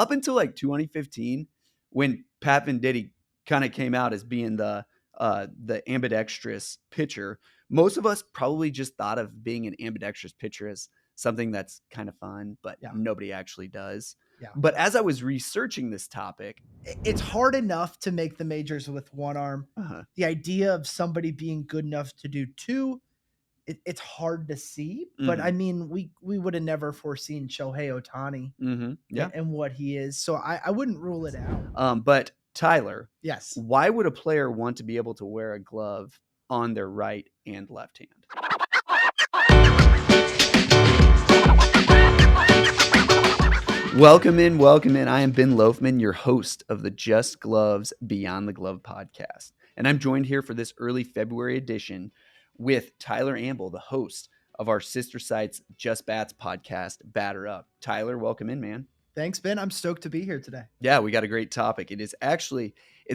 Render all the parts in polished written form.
up until like 2015, when Pat Venditte kind of came out as being the ambidextrous pitcher, most of us probably just thought of being an ambidextrous pitcher as something that's kind of fun, but nobody actually does. Yeah. But as I was researching this topic, it's hard enough to make the majors with one arm. The idea of somebody being good enough to do two, it's hard to see. But I mean, we would have never foreseen Shohei Ohtani and what he is. So I wouldn't rule it out. But Tyler, yes, why would a player want to be able to wear a glove on their right and left hand? Welcome in. I am Ben Loafman, your host of the Just Gloves Beyond the Glove podcast. And I'm joined here for this early February edition with Tyler Amble, the host of our sister site's Just Bats podcast, Batter Up. Tyler, welcome in, man. Thanks, Ben. I'm stoked to be here today. Yeah, we got a great topic. It's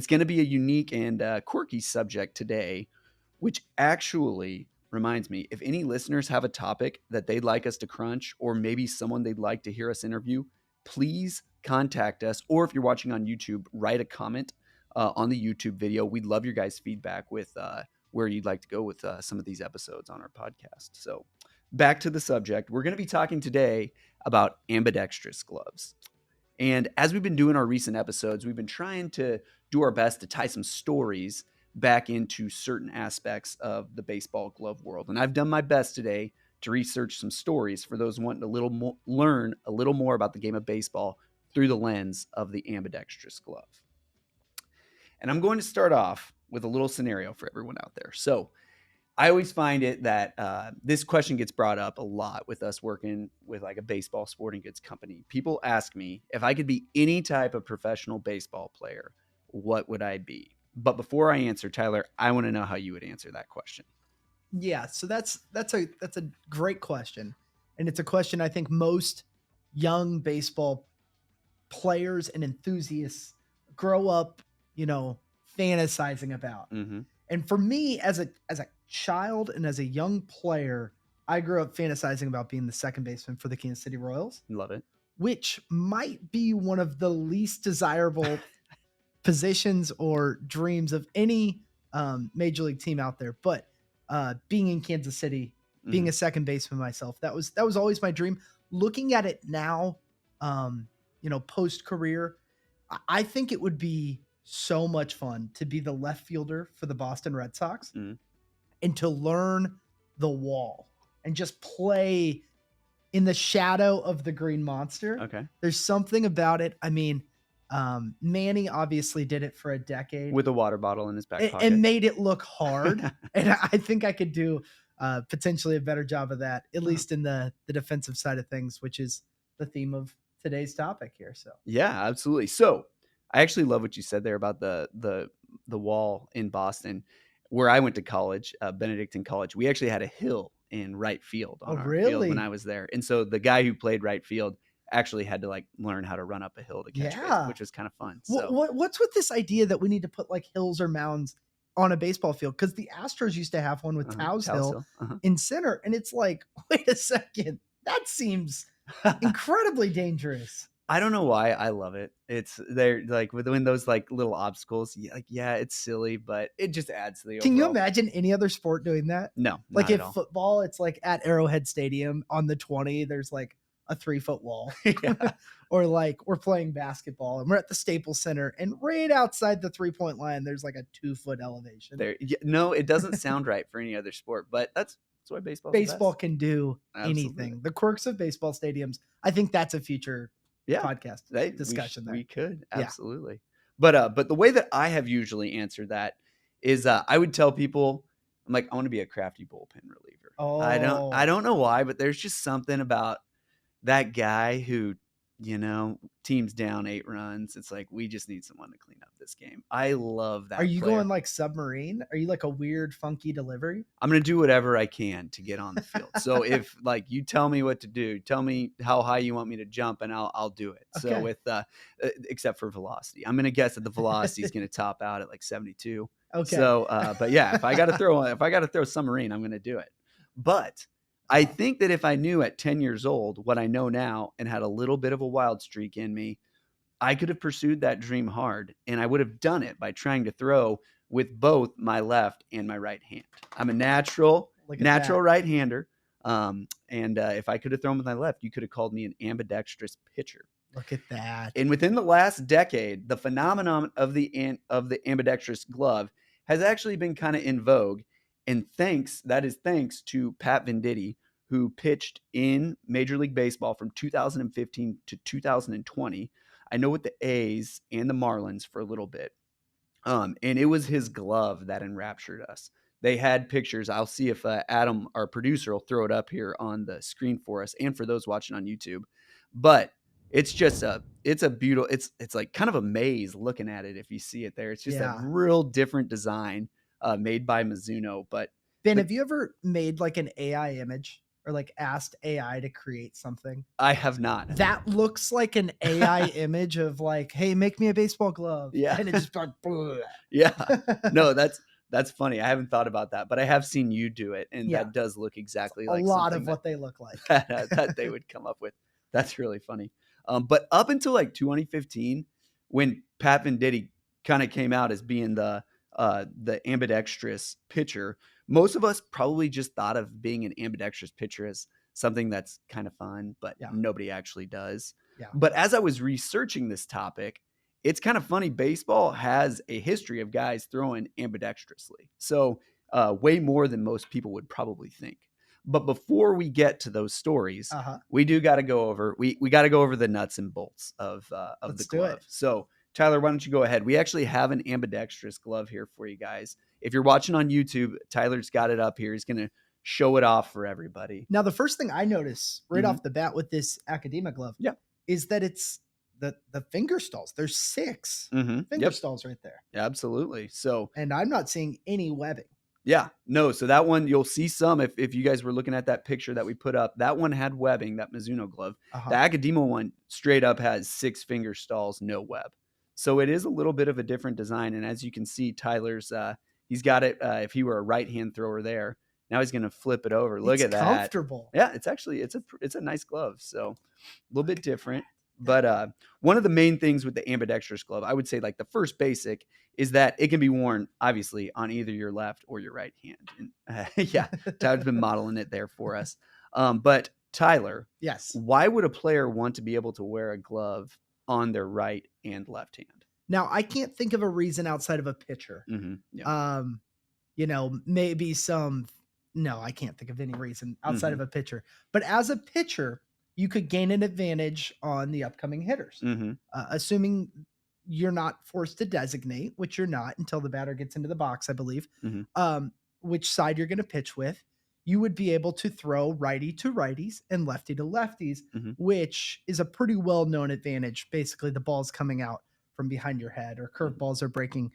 going to be a unique and quirky subject today, which actually reminds me, if any listeners have a topic that they'd like us to crunch, or maybe someone they'd like to hear us interview, please contact us. Or if you're watching on YouTube, write a comment on the YouTube video. We'd love your guys' feedback with where you'd like to go with some of these episodes on our podcast. So back to the subject. We're going to be talking today about ambidextrous gloves. And as we've been doing our recent episodes, we've been trying to do our best to tie some stories back into certain aspects of the baseball glove world. And I've done my best today to research some stories for those wanting to learn a little more about the game of baseball through the lens of the ambidextrous glove. And I'm going to start off with a little scenario for everyone out there. So I always find it that this question gets brought up a lot with us working with like a baseball sporting goods company. People ask me, if I could be any type of professional baseball player, what would I be? But before I answer, Tyler, I want to know how you would answer that question. Yeah, so that's a great question. And it's a question I think most young baseball players and enthusiasts grow up, fantasizing about. Mm-hmm. And for me, as a child and as a young player, I grew up fantasizing about being the second baseman for the Kansas City Royals. Love it. Which might be one of the least desirable positions or dreams of any major league team out there. But being in Kansas City, being a second baseman myself, that was always my dream. Looking at it now, post career, I think it would be so much fun to be the left fielder for the Boston Red Sox and to learn the wall and just play in the shadow of the green monster. Okay. There's something about it. I mean, Manny obviously did it for a decade with a water bottle in his back pocket and made it look hard. And I think I could do potentially a better job of that, at least in the defensive side of things, which is the theme of today's topic here. So yeah, absolutely. So I actually love what you said there about the wall in Boston, where I went to college, Benedictine College. We actually had a hill in right field on our field when I was there. And so the guy who played right field actually had to like learn how to run up a hill to catch base, which was kind of fun. So what's with this idea that we need to put like hills or mounds on a baseball field? Because the Astros used to have one with Taos Hill in center. And it's like, wait a second, that seems incredibly dangerous. I don't know why I love it. They're like when those like little obstacles, it's silly, but it just adds to the Can you imagine any other sport doing that? No. Like in football, it's like at Arrowhead Stadium on the 20, there's like a 3-foot wall. Or like we're playing basketball and we're at the Staples Center and right outside the 3-point line, there's like a 2-foot elevation. No, it doesn't sound right for any other sport, but that's why baseball can do anything. The quirks of baseball stadiums. I think that's a future podcast discussion. We could absolutely, but the way that I have usually answered that is I would tell people, I'm like, I want to be a crafty bullpen reliever. I don't know why, but there's just something about that guy who, team's down 8 runs. It's like, we just need someone to clean up this game. I love that. Are you going like submarine? Are you like a weird, funky delivery? I'm going to do whatever I can to get on the field. So if like you tell me what to do, tell me how high you want me to jump and I'll do it. Okay. So with, except for velocity, I'm going to guess that the velocity is going to top out at like 72. Okay. So, but yeah, if I got to throw submarine, I'm going to do it. But I think that if I knew at 10 years old what I know now and had a little bit of a wild streak in me, I could have pursued that dream hard, and I would have done it by trying to throw with both my left and my right hand. I'm a natural Look at natural that. right-hander, and if I could have thrown with my left, you could have called me an ambidextrous pitcher. Look at that. And within the last decade, the phenomenon of the ambidextrous glove has actually been kind of in vogue. And thanks to Pat Venditte, who pitched in Major League Baseball from 2015 to 2020. I know with the A's and the Marlins for a little bit. And it was his glove that enraptured us. They had pictures. I'll see if Adam, our producer, will throw it up here on the screen for us and for those watching on YouTube. But it's a beautiful, it's like kind of a maze looking at it if you see it there. It's just that Yeah. real different design made by Mizuno. But Ben, the, have you ever made like an AI image or like asked AI to create something? I have not. That looks like an AI image of like, hey, make me a baseball glove. Yeah. And it just like, Yeah. No, that's funny. I haven't thought about that, but I have seen you do it, and Yeah. that does look exactly a like lot something of what they look like. that they would come up with. That's really funny. But up until like 2015, when Pat Venditte kind of came out as being the ambidextrous pitcher, most of us probably just thought of being an ambidextrous pitcher as something that's kind of fun, but Yeah. nobody actually does. Yeah. But as I was researching this topic, it's kind of funny. Baseball has a history of guys throwing ambidextrously. So way more than most people would probably think. But before we get to those stories, we do got to go over we got to go over the nuts and bolts of the Let's do glove. it. So Tyler, why don't you go ahead? We actually have an ambidextrous glove here for you guys. If you're watching on YouTube, Tyler's got it up here. He's going to show it off for everybody. Now, the first thing I notice right Mhm. off the bat with this Akadema glove Yeah. is that it's the finger stalls. There's 6 Mhm. finger Yep. stalls right there. Absolutely. So And I'm not seeing any webbing. yeah, no. So that one you'll see some if you guys were looking at that picture that we put up. That one had webbing, that Mizuno glove. The Akadema one straight up has 6 finger stalls, no web. So it is a little bit of a different design. And as you can see, Tyler's he's got it. If he were a right hand thrower there, now he's going to flip it over. Look at that. Comfortable. Yeah, it's actually it's a nice glove. So a little bit different. But one of the main things with the ambidextrous glove, I would say like the first basic is that it can be worn obviously on either your left or your right hand. And yeah, Tyler's been modeling it there for us. But Tyler, Yes. why would a player want to be able to wear a glove on their right and left hand? Now, I can't think of a reason outside of a pitcher. Mm-hmm. Yeah. Maybe no, I can't think of any reason outside of a pitcher. But as a pitcher, you could gain an advantage on the upcoming hitters, assuming you're not forced to designate, which you're not until the batter gets into the box, I believe, which side you're going to pitch with. You would be able to throw righty to righties and lefty to lefties, which is a pretty well-known advantage. Basically, the ball's coming out from behind your head or curveballs are breaking,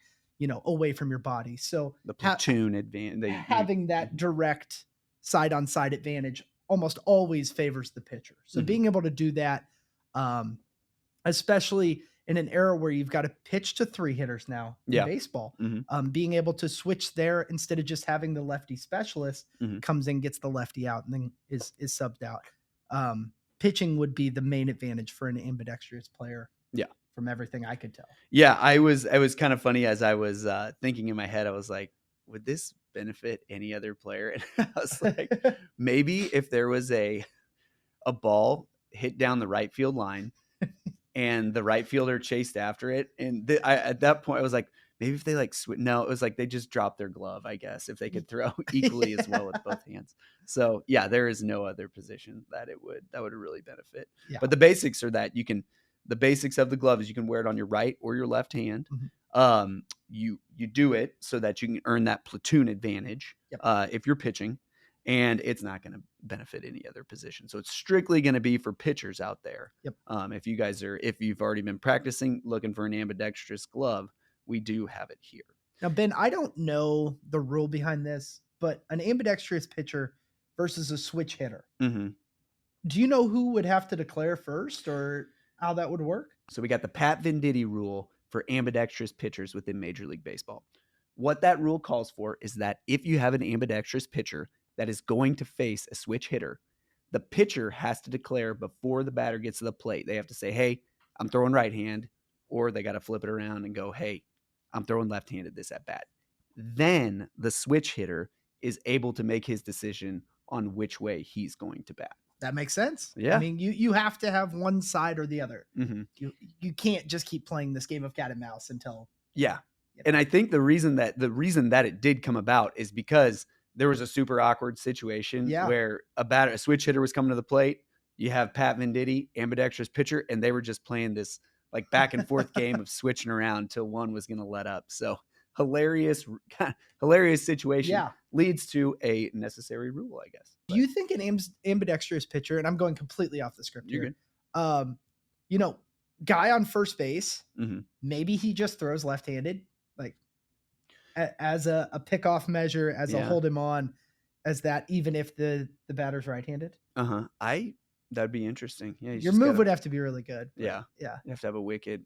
away from your body. So the platoon advantage, having that direct side-on-side advantage almost always favors the pitcher. So being able to do that, especially in an era where you've got to pitch to 3 hitters now in baseball, being able to switch there instead of just having the lefty specialist comes in, gets the lefty out, and then is subbed out. Pitching would be the main advantage for an ambidextrous player. Yeah. From everything I could tell. Yeah, I was kind of funny as I was thinking in my head. I was like, would this benefit any other player? And I was like, maybe if there was a ball hit down the right field line and the right fielder chased after it. And at that point I was like, maybe if they like no, it was like they just dropped their glove, I guess, if they could throw equally as well with both hands. So yeah, there is no other position that would really benefit. Yeah. But the basics are that the basics of the glove is you can wear it on your right or your left hand. You do it so that you can earn that platoon advantage if you're pitching, and it's not going to benefit any other position. So it's strictly going to be for pitchers out there. If you've already been practicing looking for an ambidextrous glove, we do have it here. Now, Ben, I don't know the rule behind this, but an ambidextrous pitcher versus a switch hitter. Do you know who would have to declare first or how that would work? So we got the Pat Venditte rule for ambidextrous pitchers within Major League Baseball. What that rule calls for is that if you have an ambidextrous pitcher that is going to face a switch hitter, the pitcher has to declare before the batter gets to the plate. They have to say, hey, I'm throwing right hand, or they got to flip it around and go, hey, I'm throwing left-handed this at bat. Then the switch hitter is able to make his decision on which way he's going to bat. That makes sense. I Yeah. mean, you have to have one side or the other. Mhm. You can't just keep playing this game of cat and mouse until Yeah. you know. And I think the reason that it did come about is because there was a super awkward situation Yeah. where a switch hitter was coming to the plate. You have Pat Venditte, ambidextrous pitcher, and they were just playing this like back and forth game of switching around till one was going to let up. So hilarious situation Yeah. leads to a necessary rule, I guess. Do you think an ambidextrous pitcher, and I'm going completely off the script You're here, good. you know, guy on first base, Mhm. maybe he just throws left-handed, like as a pickoff measure, as a Yeah. hold him on, as that, even if the batter's right-handed? Uh-huh. That'd be interesting. Yeah, he's Your just move gotta, would have to be really good. but yeah. Yeah. You have to have a wicked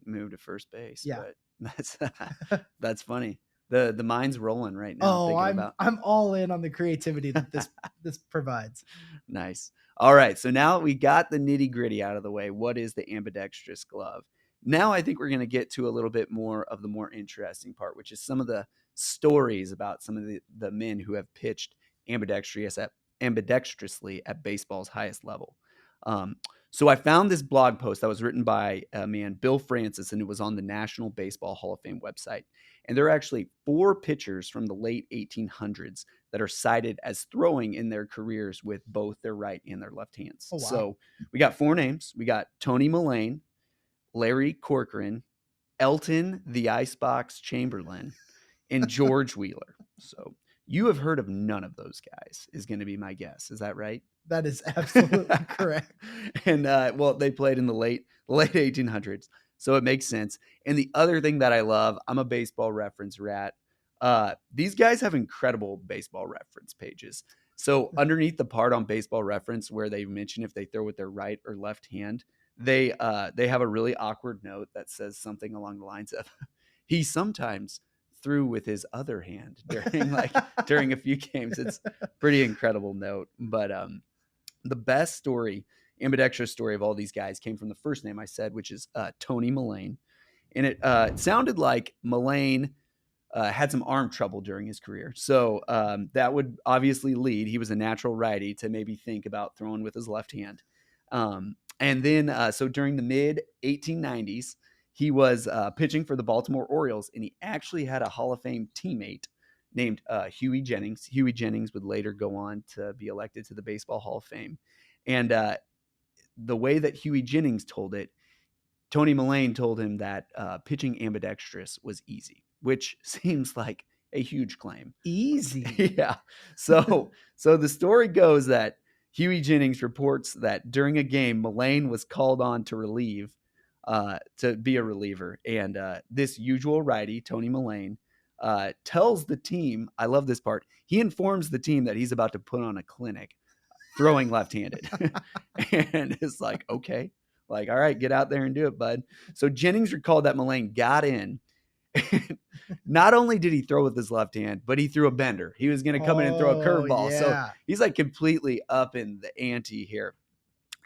move to first base. Yeah. But that's that's funny. The mind's rolling right now Oh, thinking about. I'm all in on the creativity that this provides. Nice. All right. So now we got the nitty-gritty out of the way. What is the ambidextrous glove? Now I think we're going to get to a little bit more of the more interesting part, which is some of the stories about some of the men who have pitched ambidextrously at baseball's highest level. So I found this blog post that was written by a man, Bill Francis, and it was on the National Baseball Hall of Fame website. And there are actually 4 pitchers from the late 1800s that are cited as throwing in their careers with both their right and their left hands. Oh, wow. So we got 4 names. We got Tony Mullane, Larry Corcoran, Elton the Icebox Chamberlain, and George Wheeler. So you have heard of none of those guys, is going to be my guess. Is that right? That is absolutely correct. And well, they played in the late 1800s, so it makes sense. And the other thing that I love, I'm a baseball reference rat. These guys have incredible baseball reference pages. So underneath the part on Baseball Reference where they mention if they throw with their right or left hand, they have a really awkward note that says something along the lines of, he sometimes threw with his other hand during a few games. It's pretty incredible note. But the best story, ambidextrous story of all these guys came from the first name I said, which is Tony Mullane. And it sounded like Mullane had some arm trouble during his career. So that would obviously lead, he was a natural righty, to maybe think about throwing with his left hand. And then, so during the mid 1890s, he was pitching for the Baltimore Orioles, and he actually had a Hall of Fame teammate named Huey Jennings. Huey Jennings would later go on to be elected to the Baseball Hall of Fame. And the way that Huey Jennings told it, Tony Mullane told him that pitching ambidextrous was easy, which seems like a huge claim. Easy. Yeah. So the story goes that Huey Jennings reports that during a game, Mullane was called on to to be a reliever. And this usual righty, Tony Mullane, tells the team, I love this part, he informs the team that he's about to put on a clinic throwing left-handed. And it's like, okay, like, all right, get out there and do it, bud. So Jennings recalled that Mullane got in. Not only did he throw with his left hand, but he threw a bender. He was going to come in and throw a curveball. Yeah. So he's like completely up in the ante here.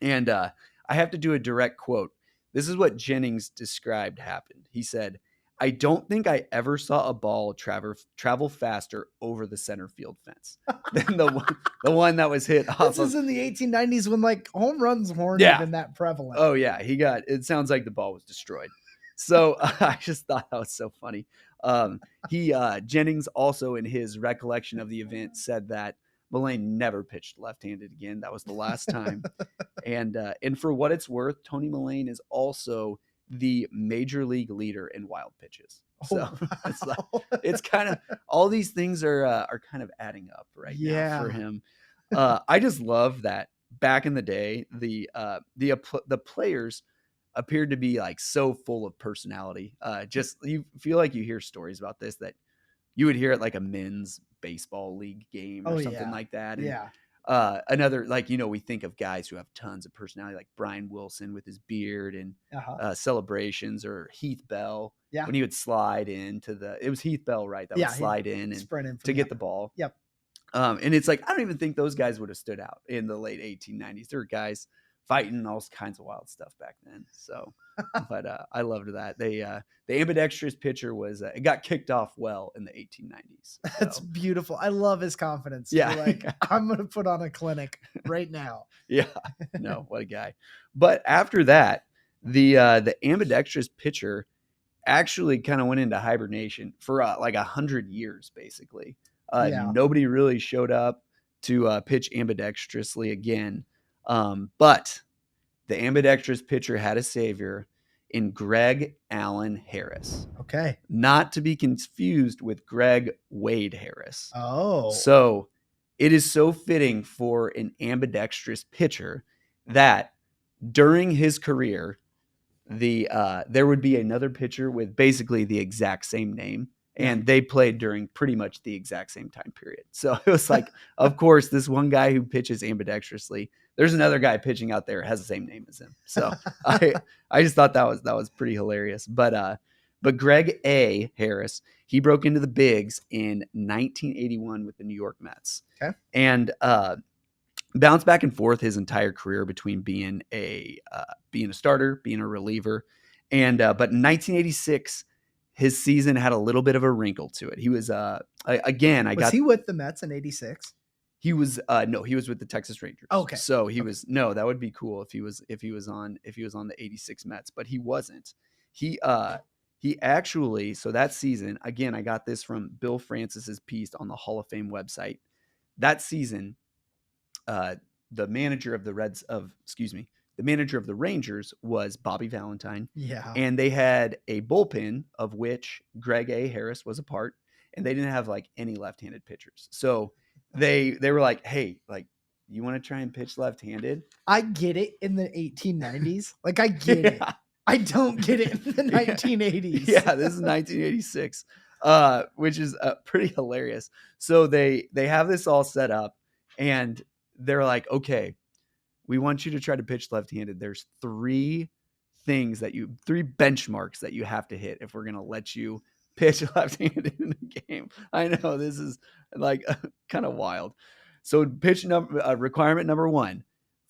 And I have to do a direct quote. This is what Jennings described happened. He said, I don't think I ever saw a ball travel faster over the center field fence than the one that was hit off. This is in the 1890s when like home runs weren't even that prevalent. Oh yeah, it sounds like the ball was destroyed. So I just thought that was so funny. Jennings also in his recollection of the event said that Mullane never pitched left-handed again. That was the last time. And for what it's worth, Tony Mullane is also the major league leader in wild pitches. So it's kind of, all these things are kind of adding up now for him. I just love that back in the day, the players appeared to be like so full of personality. Just, you feel like you hear stories about this that you would hear at like a men's baseball league game or something like that. And, another, like, we think of guys who have tons of personality, like Brian Wilson with his beard and celebrations, or Heath Bell when he would slide into it was Heath Bell, right? That would slide in and to get the ball. Yep. And it's like, I don't even think those guys would have stood out in the late 1890s. There were guys fighting all kinds of wild stuff back then. So, but I loved that. The ambidextrous pitcher was it got kicked off well in the 1890s. That's So, beautiful. I love his confidence. To yeah, be like, I'm gonna put on a clinic right now. yeah, no, what a guy. But after that, the ambidextrous pitcher actually kind of went into hibernation for like 100 years, basically. Yeah. Nobody really showed up to pitch ambidextrously again. But the ambidextrous pitcher had a savior in Greg Allen Harris, Okay. not to be confused with Greg Wade Harris. Oh. So it is so fitting for an ambidextrous pitcher that during his career, there would be another pitcher with basically the exact same name, and they played during pretty much the exact same time period. So it was like, of course, this one guy who pitches ambidextrously, there's another guy pitching out there has the same name as him. So I just thought that was pretty hilarious. But Greg A. Harris, he broke into the bigs in 1981 with the New York Mets. Okay. And bounced back and forth his entire career between being a starter, being a reliever, and but in 1986, his season had a little bit of a wrinkle to it. He was Was he with the Mets in '86? He was no, he was with the Texas Rangers. Okay. So he was no, that would be cool if he was on the 86 Mets, but he wasn't. He actually, so that season, again, I got this from Bill Francis's piece on the Hall of Fame website. That season, the manager of the Rangers was Bobby Valentine. Yeah. And they had a bullpen of which Greg A. Harris was a part, and they didn't have like any left-handed pitchers. So they were like, hey, like, you want to try and pitch left-handed? I get it in the 1890s. Like, I get it. I don't get it in the 1980s. Yeah, this is 1986, which is pretty hilarious. So they have this all set up, and they're like, okay, we want you to try to pitch left-handed. There's three benchmarks that you have to hit if we're going to let you pitch left-handed in the game. I know this is like kind of wild. So requirement number 1,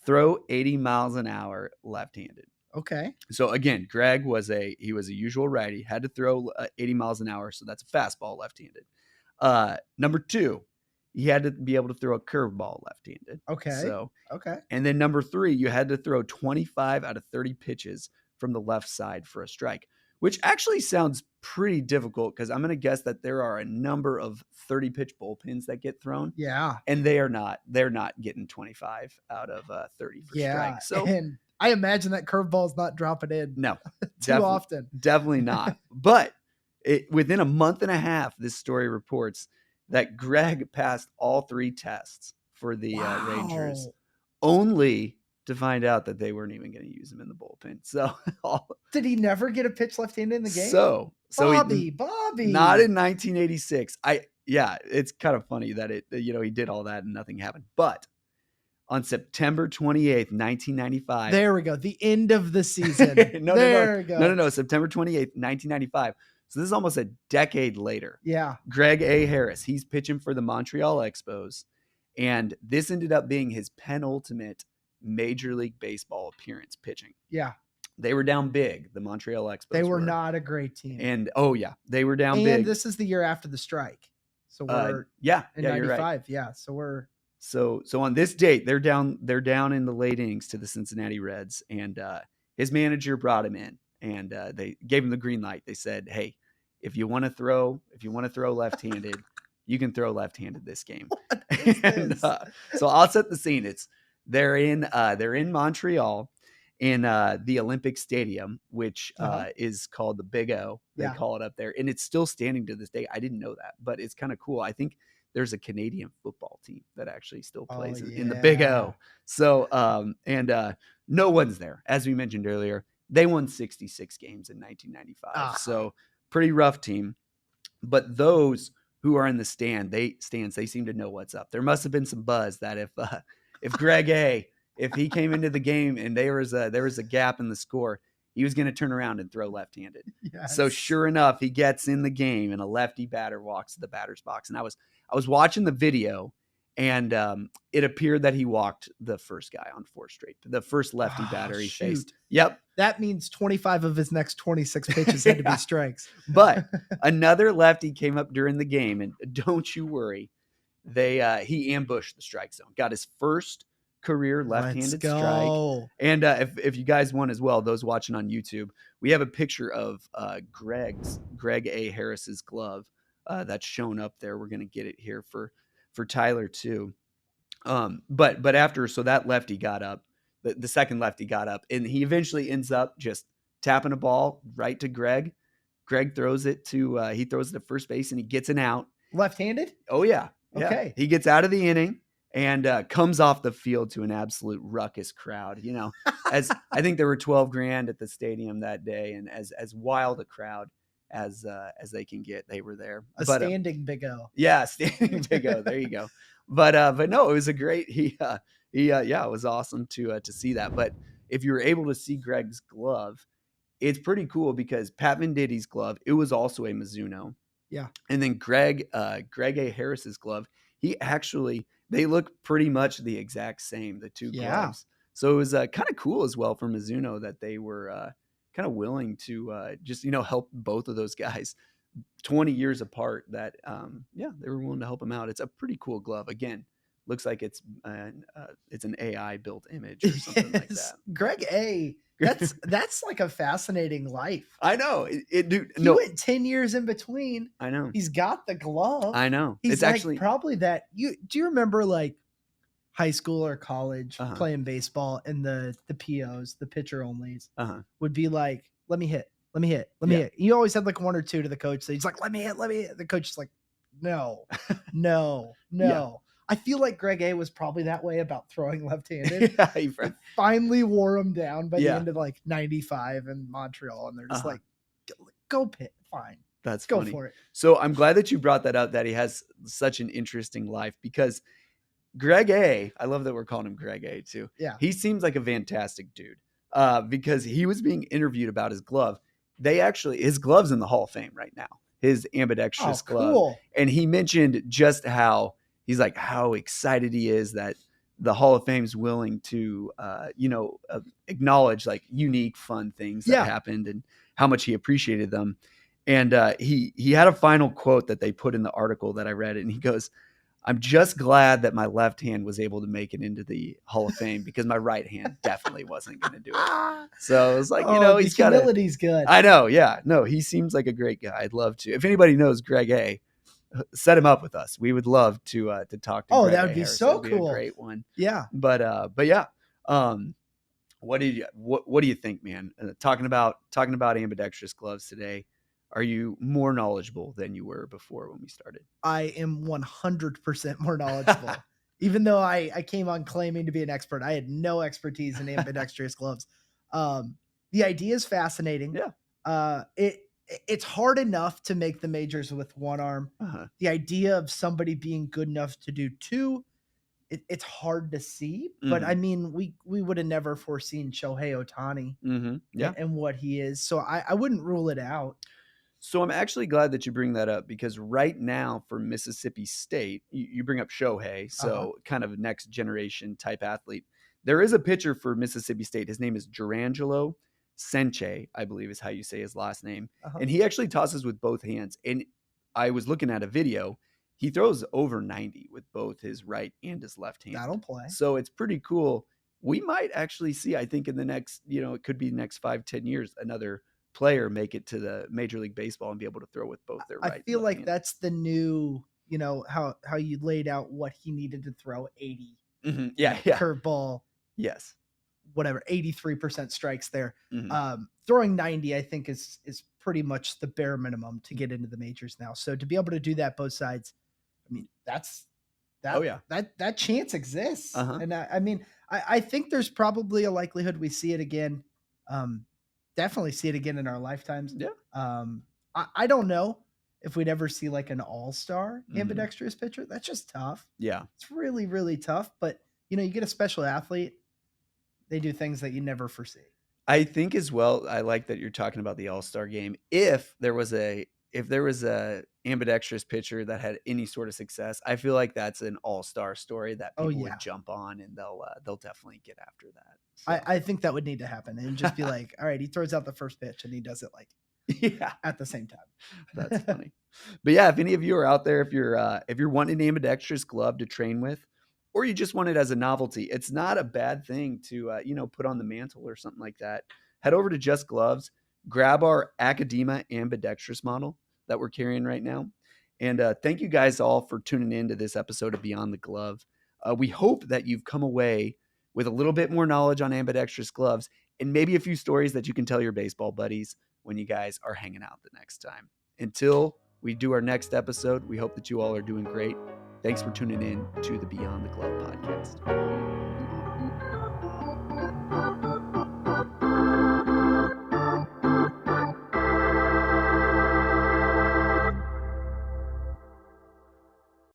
throw 80 miles an hour left-handed. Okay. So again, Greg was a usual righty, had to throw 80 miles an hour. So that's a fastball left-handed. Number 2, he had to be able to throw a curveball left-handed. Okay. And then number 3, you had to throw 25 out of 30 pitches from the left side for a strike, which actually sounds pretty difficult because I'm going to guess that there are a number of 30-pitch bullpens that get thrown. Yeah. And they're not getting 25 out of 30 for strike. So, and I imagine that curveball is not dropping in. No, too often. Definitely not. But within a month and a half, this story reports that Greg passed all 3 tests for the Rangers, only to find out that they weren't even going to use him in the bullpen. So did he never get a pitch left-handed in the game? So Bobby, not in 1986. It's kind of funny that he did all that and nothing happened. But on September 28th, 1995. There we go. The end of the season. No. September 28th, 1995. So this is almost a decade later. Yeah. Greg A. Harris, he's pitching for the Montreal Expos. And this ended up being his penultimate Major League Baseball appearance pitching. Yeah. They were down big, the Montreal Expos. They were not a great team. And they were down big. And this is the year after the strike. So we're in 95. You're right. Yeah. So we're so on this date, they're down in the late innings to the Cincinnati Reds. And his manager brought him in. And they gave him the green light. They said, "Hey, if you want to throw left-handed, you can throw left-handed this game." And so I'll set the scene. They're in Montreal, in the Olympic Stadium, which is called the Big O. They call it up there, and it's still standing to this day. I didn't know that, but it's kind of cool. I think there's a Canadian football team that actually still plays in the Big O. So no one's there, as we mentioned earlier. They won 66 games in 1995. So pretty rough team. But those who are in the stands, they seem to know what's up. There must have been some buzz that if Greg A., if he came into the game and there was a gap in the score, he was going to turn around and throw left-handed. Yes. So sure enough, he gets in the game and a lefty batter walks to the batter's box. And I was watching the video, and it appeared that he walked the first guy on 4 straight. The first lefty Oh, batter he faced. shoot. Yep. That means 25 of his next 26 pitches had to Yeah. be strikes. But another lefty came up during the game, and don't you worry, he ambushed the strike zone, got his first career Let's left-handed strike. go. And if you guys want as well, those watching on YouTube, we have a picture of Greg A. Harris's glove that's shown up there. We're gonna get it here for Tyler too. But after, so that lefty got up, the second lefty got up, and he eventually ends up just tapping a ball right to Greg. Greg throws it to first base, and he gets an out. Left-handed? Oh yeah. Yeah. Okay. He gets out of the inning and comes off the field to an absolute ruckus crowd. You know, as I think there were 12 grand at the stadium that day, and as wild a crowd as they can get, they were there. A But standing Big O. yeah, standing Big O. There you go. But no, it was a great. Yeah, it was awesome to see that. But if you were able to see Greg's glove, it's pretty cool because Pat Venditte's glove, it was also a Mizuno. Yeah. And then Greg A. Harris's glove, they look pretty much the exact same, the two Yeah. gloves. So it was kind of cool as well for Mizuno that they were kind of willing to just, help both of those guys 20 years apart, that, they were willing to help them out. It's a pretty cool glove. Again, looks like it's an AI built image or something like that. Greg A. That's like a fascinating life. I know. Dude, He went 10 years in between. I know. He's got the glove. I know. He's It's like actually probably that. Do you remember like high school or college playing baseball, and the POs, the pitcher onlys, would be like, let me hit. Let me hit. Let me hit. You always had like one or two to the coach. So he's like, let me hit. Let me hit. The coach is like, no, no, no. Yeah. I feel like Greg A. was probably that way about throwing left-handed. Yeah, Finally wore him down by the end of like 95 in Montreal. And they're just like, go pit. Fine. That's go funny. for it. So I'm glad that you brought that up, that he has such an interesting life, because Greg A., I love that we're calling him Greg A. too. Yeah. He seems like a fantastic dude because he was being interviewed about his glove. His glove's in the Hall of Fame right now, his ambidextrous glove. Cool. And he mentioned just how excited he is that the Hall of Fame's willing to, acknowledge like unique, fun things that happened and how much he appreciated them. And he had a final quote that they put in the article that I read, and he goes, "I'm just glad that my left hand was able to make it into the Hall of Fame because my right hand definitely wasn't going to do it." So it's like, he's got humility's good. I know. Yeah. No, he seems like a great guy. I'd love to. If anybody knows Greg A., set him up with us. We would love to talk to Greg that would A. be Harris. so That'd cool. Be a great one. Yeah. But yeah. What do you think, man? Talking about ambidextrous gloves today, are you more knowledgeable than you were before when we started? I am 100% more knowledgeable. Even though I came on claiming to be an expert, I had no expertise in ambidextrous gloves. The idea is fascinating. Yeah. It's hard enough to make the majors with one arm. The idea of somebody being good enough to do two, it's hard to see. But I mean, we would have never foreseen Shohei Ohtani Yeah. and what he is. So I wouldn't rule it out. So I'm actually glad that you bring that up, because right now for Mississippi State, you bring up Shohei, so kind of next generation type athlete. There is a pitcher for Mississippi State. His name is Jurangelo Senche, I believe is how you say his last name. And he actually tosses with both hands. And I was looking at a video. He throws over 90 with both his right and his left hand. That'll play. So it's pretty cool. We might actually see, I think in the next, it could be the next 5-10 years, another player make it to the Major League Baseball and be able to throw with both their right. I feel like that's the new, how you laid out what he needed to throw 80. Yeah. Curveball. Yes. Whatever, 83% strikes there. Throwing 90, I think is pretty much the bare minimum to get into the majors now. So to be able to do that both sides, I mean, that chance exists. And I think there's probably a likelihood we see it again. Definitely see it again in our lifetimes. Yeah. I don't know if we'd ever see like an all-star ambidextrous pitcher. That's just tough. Yeah. It's really, really tough. But you get a special athlete, they do things that you never foresee. I think as well, I like that you're talking about the all-star game. If there was a ambidextrous pitcher that had any sort of success, I feel like that's an all-star story that Oh people would yeah. jump on, and they'll definitely get after that. I think that would need to happen and just be like, all right, he throws out the first pitch and he does it like Yeah, at the same that's time. funny. But yeah, if any of you are out there, if you're wanting an ambidextrous glove to train with, or you just want it as a novelty, it's not a bad thing to put on the mantle or something like that. Head over to Just Gloves, grab our Akadema ambidextrous model that we're carrying right now. And thank you guys all for tuning in to this episode of Beyond the Glove. We hope that you've come away with a little bit more knowledge on ambidextrous gloves and maybe a few stories that you can tell your baseball buddies when you guys are hanging out the next time. Until we do our next episode, we hope that you all are doing great. Thanks for tuning in to the Beyond the Glove podcast.